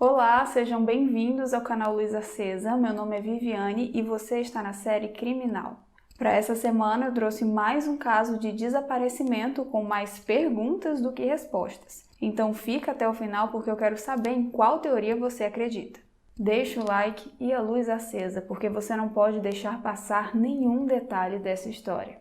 Olá, sejam bem-vindos ao canal Luz Acesa. Meu nome é Viviane e você está na série Criminal. Para essa semana eu trouxe mais um caso de desaparecimento com mais perguntas do que respostas. Então fica até o final porque eu quero saber em qual teoria você acredita. Deixe o like e a luz acesa porque você não pode deixar passar nenhum detalhe dessa história.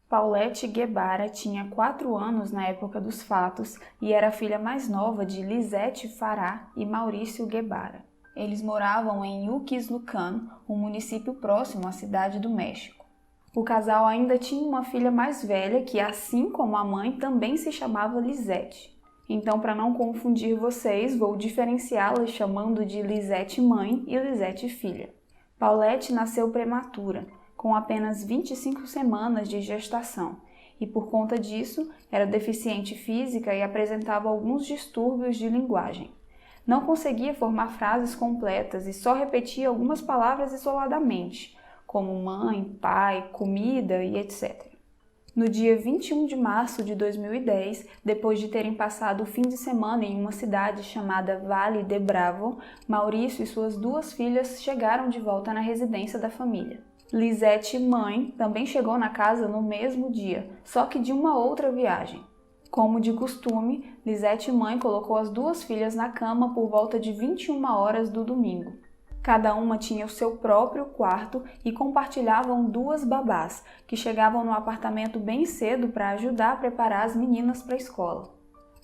Paulette Guebara tinha 4 anos na época dos fatos e era a filha mais nova de Lisette Farah e Maurício Guebara. Eles moravam em Uquislucan, um município próximo à cidade do México. O casal ainda tinha uma filha mais velha que, assim como a mãe, também se chamava Lisette. Então, para não confundir vocês, vou diferenciá-las chamando de Lisette mãe e Lisette filha. Paulette nasceu prematura, com apenas 25 semanas de gestação, e por conta disso era deficiente física e apresentava alguns distúrbios de linguagem. Não conseguia formar frases completas e só repetia algumas palavras isoladamente, como mãe, pai, comida e etc. No dia 21 de março de 2010, depois de terem passado o fim de semana em uma cidade chamada Vale de Bravo, Maurício e suas 2 filhas chegaram de volta na residência da família. Lisette mãe também chegou na casa no mesmo dia, só que de uma outra viagem. Como de costume, Lisette mãe colocou as 2 filhas na cama por volta de 21 horas do domingo. Cada uma tinha o seu próprio quarto e compartilhavam 2 babás, que chegavam no apartamento bem cedo para ajudar a preparar as meninas para a escola.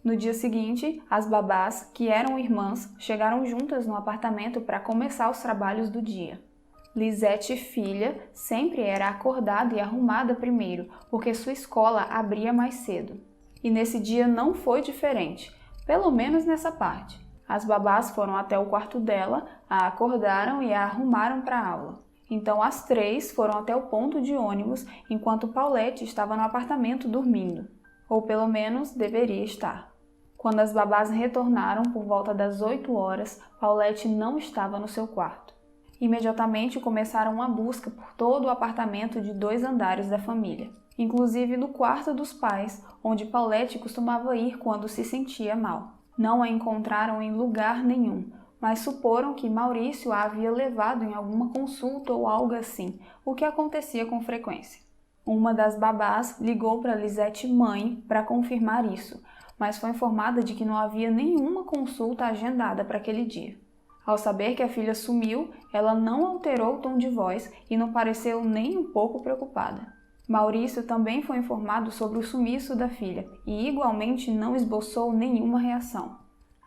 No dia seguinte, as babás, que eram irmãs, chegaram juntas no apartamento para começar os trabalhos do dia. Lisette filha sempre era acordada e arrumada primeiro, porque sua escola abria mais cedo. E nesse dia não foi diferente, pelo menos nessa parte. As babás foram até o quarto dela, a acordaram e a arrumaram para a aula. Então as 3 foram até o ponto de ônibus, enquanto Paulette estava no apartamento dormindo. Ou pelo menos deveria estar. Quando as babás retornaram por volta das 8 horas, Paulette não estava no seu quarto. Imediatamente começaram uma busca por todo o apartamento de 2 andares da família, inclusive no quarto dos pais, onde Paulette costumava ir quando se sentia mal. Não a encontraram em lugar nenhum, mas suporam que Maurício a havia levado em alguma consulta ou algo assim, o que acontecia com frequência. Uma das babás ligou para Lisette mãe para confirmar isso, mas foi informada de que não havia nenhuma consulta agendada para aquele dia. Ao saber que a filha sumiu, ela não alterou o tom de voz e não pareceu nem um pouco preocupada. Maurício também foi informado sobre o sumiço da filha e igualmente não esboçou nenhuma reação.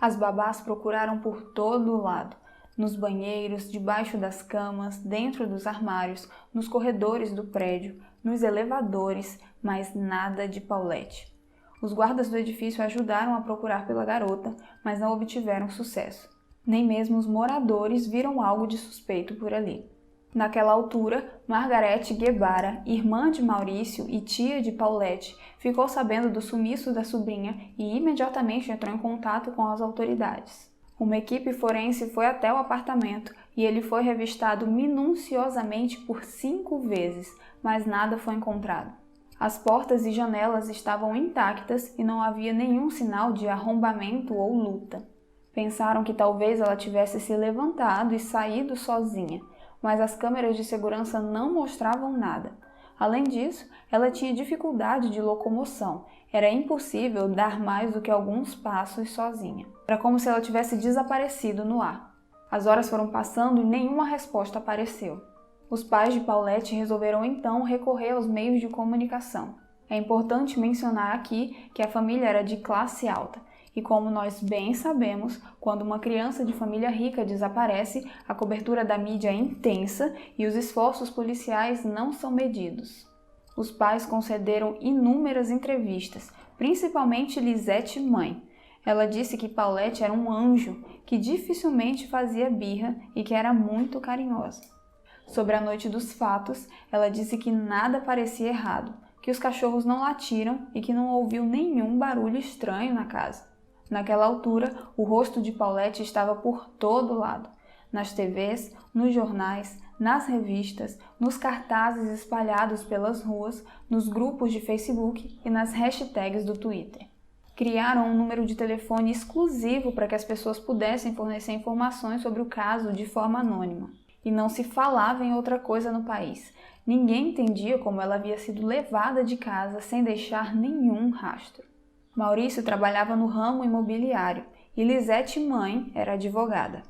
As babás procuraram por todo lado, nos banheiros, debaixo das camas, dentro dos armários, nos corredores do prédio, nos elevadores, mas nada de Paulette. Os guardas do edifício ajudaram a procurar pela garota, mas não obtiveram sucesso. Nem mesmo os moradores viram algo de suspeito por ali. Naquela altura, Margarete Guebara, irmã de Maurício e tia de Paulette, ficou sabendo do sumiço da sobrinha e imediatamente entrou em contato com as autoridades. Uma equipe forense foi até o apartamento e ele foi revistado minuciosamente por 5 vezes, mas nada foi encontrado. As portas e janelas estavam intactas e não havia nenhum sinal de arrombamento ou luta. Pensaram que talvez ela tivesse se levantado e saído sozinha, mas as câmeras de segurança não mostravam nada. Além disso, ela tinha dificuldade de locomoção. Era impossível dar mais do que alguns passos sozinha. Era como se ela tivesse desaparecido no ar. As horas foram passando e nenhuma resposta apareceu. Os pais de Paulette resolveram então recorrer aos meios de comunicação. É importante mencionar aqui que a família era de classe alta. E como nós bem sabemos, quando uma criança de família rica desaparece, a cobertura da mídia é intensa e os esforços policiais não são medidos. Os pais concederam inúmeras entrevistas, principalmente Lisette mãe. Ela disse que Paulette era um anjo, que dificilmente fazia birra e que era muito carinhosa. Sobre a noite dos fatos, ela disse que nada parecia errado, que os cachorros não latiram e que não ouviu nenhum barulho estranho na casa. Naquela altura, o rosto de Paulette estava por todo lado. nas TVs, nos jornais, nas revistas, nos cartazes espalhados pelas ruas, nos grupos de Facebook e nas hashtags do Twitter. Criaram um número de telefone exclusivo para que as pessoas pudessem fornecer informações sobre o caso de forma anônima. E não se falava em outra coisa no país. Ninguém entendia como ela havia sido levada de casa sem deixar nenhum rastro. Maurício trabalhava no ramo imobiliário e Lisete, mãe, era advogada.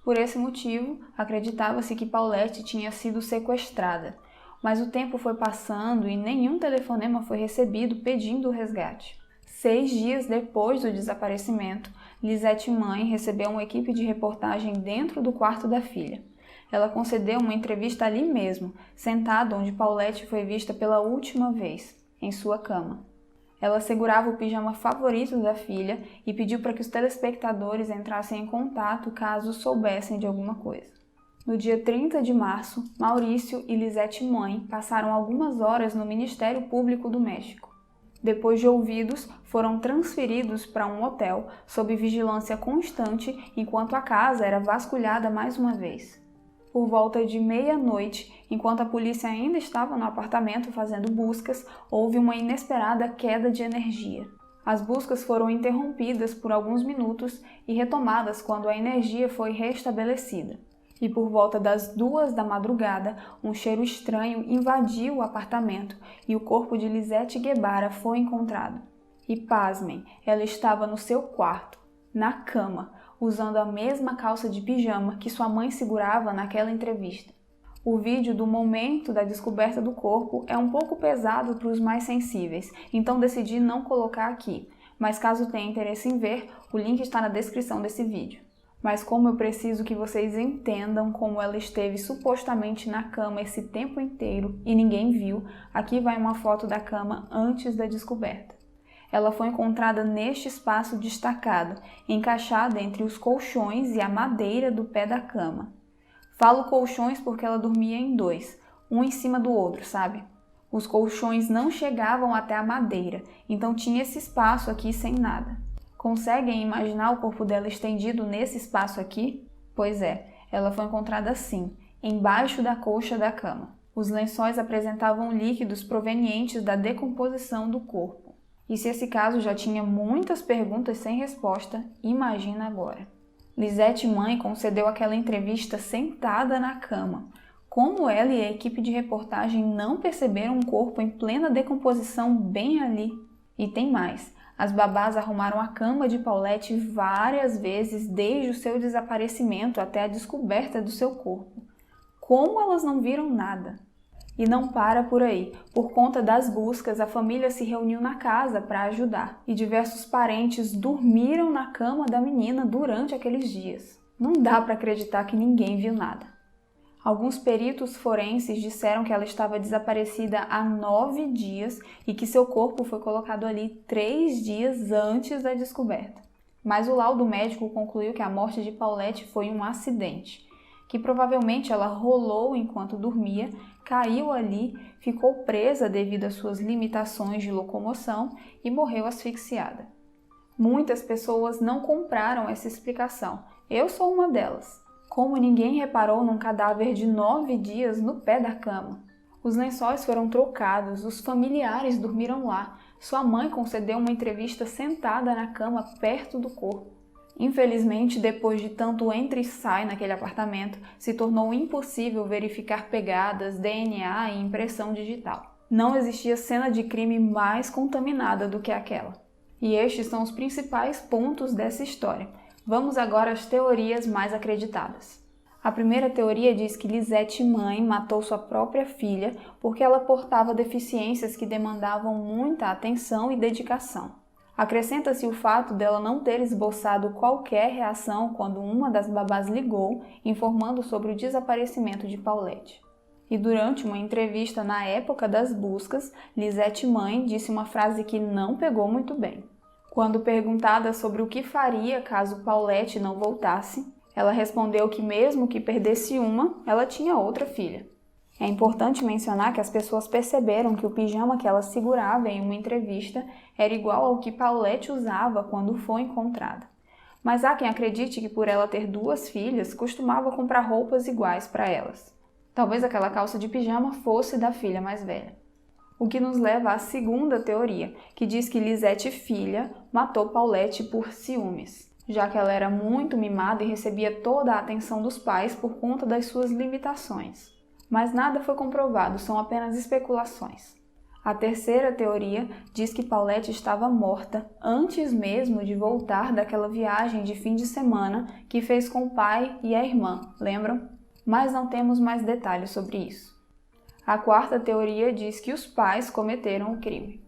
Por esse motivo, acreditava-se que Paulette tinha sido sequestrada, mas o tempo foi passando e nenhum telefonema foi recebido pedindo o resgate. 6 dias depois do desaparecimento, Lisete, mãe, recebeu uma equipe de reportagem dentro do quarto da filha. Ela concedeu uma entrevista ali mesmo, sentada onde Paulette foi vista pela última vez, em sua cama. Ela segurava o pijama favorito da filha e pediu para que os telespectadores entrassem em contato caso soubessem de alguma coisa. No dia 30 de março, Maurício e Lisete, mãe, passaram algumas horas no Ministério Público do México. Depois de ouvidos, foram transferidos para um hotel sob vigilância constante enquanto a casa era vasculhada mais uma vez. Por volta de meia-noite, enquanto a polícia ainda estava no apartamento fazendo buscas, houve uma inesperada queda de energia. As buscas foram interrompidas por alguns minutos e retomadas quando a energia foi restabelecida. E por volta das 2 da madrugada, um cheiro estranho invadiu o apartamento e o corpo de Lisete Guebara foi encontrado. E pasmem, ela estava no seu quarto, na cama, usando a mesma calça de pijama que sua mãe segurava naquela entrevista. O vídeo do momento da descoberta do corpo é um pouco pesado para os mais sensíveis, então decidi não colocar aqui, mas caso tenha interesse em ver, o link está na descrição desse vídeo. Mas como eu preciso que vocês entendam como ela esteve supostamente na cama esse tempo inteiro e ninguém viu, aqui vai uma foto da cama antes da descoberta. Ela foi encontrada neste espaço destacado, encaixada entre os colchões e a madeira do pé da cama. Falo colchões porque ela dormia em 2, um em cima do outro, sabe? Os colchões não chegavam até a madeira, então tinha esse espaço aqui sem nada. Conseguem imaginar o corpo dela estendido nesse espaço aqui? Pois é, ela foi encontrada assim, embaixo da colcha da cama. Os lençóis apresentavam líquidos provenientes da decomposição do corpo. E se esse caso já tinha muitas perguntas sem resposta, imagina agora. Lisete, mãe, concedeu aquela entrevista sentada na cama. Como ela e a equipe de reportagem não perceberam um corpo em plena decomposição bem ali? E tem mais. As babás arrumaram a cama de Paulette várias vezes desde o seu desaparecimento até a descoberta do seu corpo. Como elas não viram nada? E não para por aí. Por conta das buscas, a família se reuniu na casa para ajudar. E diversos parentes dormiram na cama da menina durante aqueles dias. Não dá para acreditar que ninguém viu nada. Alguns peritos forenses disseram que ela estava desaparecida há 9 dias e que seu corpo foi colocado ali 3 dias antes da descoberta. Mas o laudo médico concluiu que a morte de Paulette foi um acidente, que provavelmente ela rolou enquanto dormia, caiu ali, ficou presa devido às suas limitações de locomoção e morreu asfixiada. Muitas pessoas não compraram essa explicação. Eu sou uma delas. Como ninguém reparou num cadáver de 9 dias no pé da cama? Os lençóis foram trocados, os familiares dormiram lá. Sua mãe concedeu uma entrevista sentada na cama perto do corpo. Infelizmente, depois de tanto entra e sai naquele apartamento, se tornou impossível verificar pegadas, DNA e impressão digital. Não existia cena de crime mais contaminada do que aquela. E estes são os principais pontos dessa história. Vamos agora às teorias mais acreditadas. A primeira teoria diz que Lisete, mãe, matou sua própria filha porque ela portava deficiências que demandavam muita atenção e dedicação. Acrescenta-se o fato dela não ter esboçado qualquer reação quando uma das babás ligou, informando sobre o desaparecimento de Paulette. E durante uma entrevista na época das buscas, Lisete, mãe, disse uma frase que não pegou muito bem. Quando perguntada sobre o que faria caso Paulette não voltasse, ela respondeu que mesmo que perdesse uma, ela tinha outra filha. É importante mencionar que as pessoas perceberam que o pijama que ela segurava em uma entrevista era igual ao que Paulette usava quando foi encontrada. Mas há quem acredite que por ela ter 2 filhas, costumava comprar roupas iguais para elas. Talvez aquela calça de pijama fosse da filha mais velha. O que nos leva à segunda teoria, que diz que Lisette filha matou Paulette por ciúmes, já que ela era muito mimada e recebia toda a atenção dos pais por conta das suas limitações. Mas nada foi comprovado, são apenas especulações. A terceira teoria diz que Paulette estava morta antes mesmo de voltar daquela viagem de fim de semana que fez com o pai e a irmã, lembram? Mas não temos mais detalhes sobre isso. A quarta teoria diz que os pais cometeram o crime.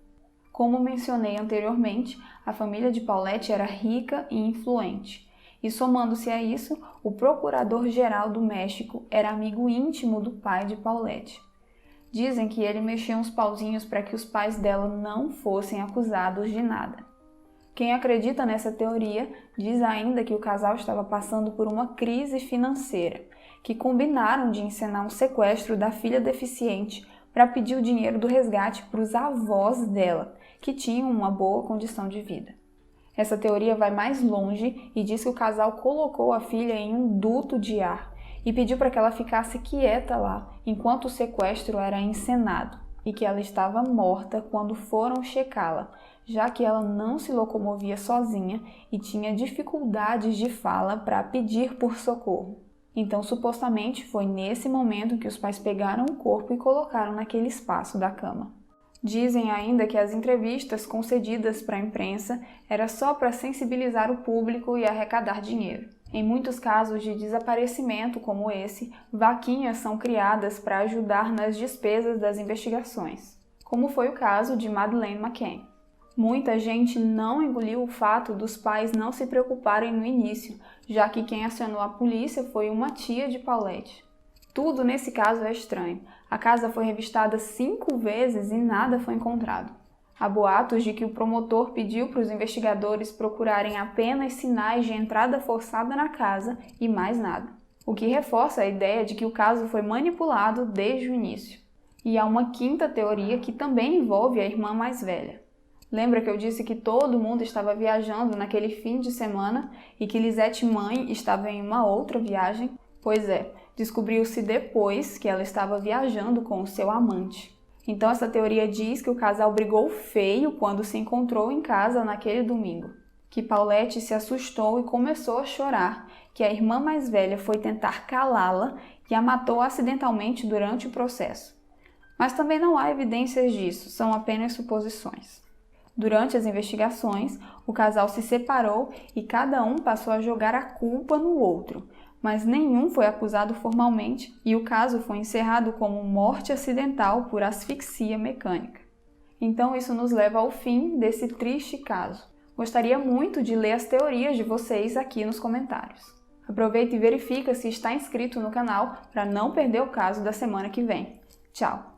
Como mencionei anteriormente, a família de Paulette era rica e influente. E somando-se a isso, o procurador-geral do México era amigo íntimo do pai de Paulette. Dizem que ele mexia uns pauzinhos para que os pais dela não fossem acusados de nada. Quem acredita nessa teoria diz ainda que o casal estava passando por uma crise financeira, que combinaram de encenar um sequestro da filha deficiente para pedir o dinheiro do resgate para os avós dela, que tinham uma boa condição de vida. Essa teoria vai mais longe e diz que o casal colocou a filha em um duto de ar e pediu para que ela ficasse quieta lá enquanto o sequestro era encenado e que ela estava morta quando foram checá-la, já que ela não se locomovia sozinha e tinha dificuldades de fala para pedir por socorro. Então, supostamente, foi nesse momento que os pais pegaram o corpo e colocaram naquele espaço da cama. Dizem ainda que as entrevistas concedidas para a imprensa era só para sensibilizar o público e arrecadar dinheiro. Em muitos casos de desaparecimento como esse, vaquinhas são criadas para ajudar nas despesas das investigações, como foi o caso de Madeleine McCann. Muita gente não engoliu o fato dos pais não se preocuparem no início, já que quem acionou a polícia foi uma tia de Paulette. Tudo nesse caso é estranho. A casa foi revistada 5 vezes e nada foi encontrado. Há boatos de que o promotor pediu para os investigadores procurarem apenas sinais de entrada forçada na casa e mais nada, o que reforça a ideia de que o caso foi manipulado desde o início. E há uma quinta teoria que também envolve a irmã mais velha. Lembra que eu disse que todo mundo estava viajando naquele fim de semana e que Lisette mãe estava em uma outra viagem? Pois é, descobriu-se depois que ela estava viajando com o seu amante. Então essa teoria diz que o casal brigou feio quando se encontrou em casa naquele domingo, que Paulette se assustou e começou a chorar, que a irmã mais velha foi tentar calá-la e a matou acidentalmente durante o processo. Mas também não há evidências disso, são apenas suposições. Durante as investigações, o casal se separou e cada um passou a jogar a culpa no outro, mas nenhum foi acusado formalmente e o caso foi encerrado como morte acidental por asfixia mecânica. Então isso nos leva ao fim desse triste caso. Gostaria muito de ler as teorias de vocês aqui nos comentários. Aproveita e verifica se está inscrito no canal para não perder o caso da semana que vem. Tchau!